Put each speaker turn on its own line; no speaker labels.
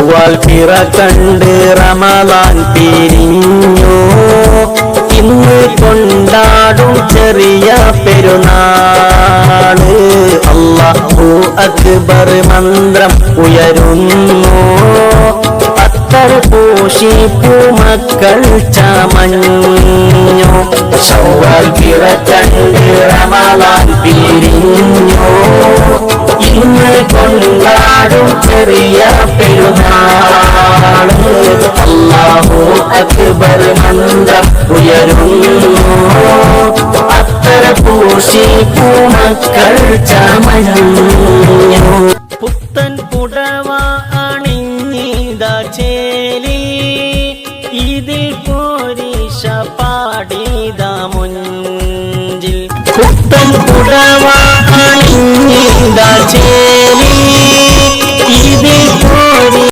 ശവ്വാൽ പിറ കണ്ട് റമളാൻ പിരിഞ്ഞു. ഇന്ന് കൊണ്ടാടും ചെറിയ പെരുന്നാള്. അല്ലാഹു അക്ബർ മന്ത്രം ഉയരുന്നു. അത്തർ പൂശി പൂമക്കൾ ചമഞ്ഞു. ശവ്വാൽ പിറ കണ്ട് റമളാൻ പിരിഞ്ഞു. ഇന്ന് കൊണ്ടാടും ചെറിയ പെരുന്നാള്. അല്ലാഹു അക്ബർ മന്ത്രം ഉയരുന്നു. അത്തർ പൂശി പൂമക്കൾ ചമഞ്ഞു. പുത്തൻ പുടവ അണിഞ്ഞിതാ ചേലി. ഇതിൽ പോരീശ പാടിത മുഞ്ചിൽ. പുത്തൻ പുടവ അണിഞ്ഞിതാ ചേലി.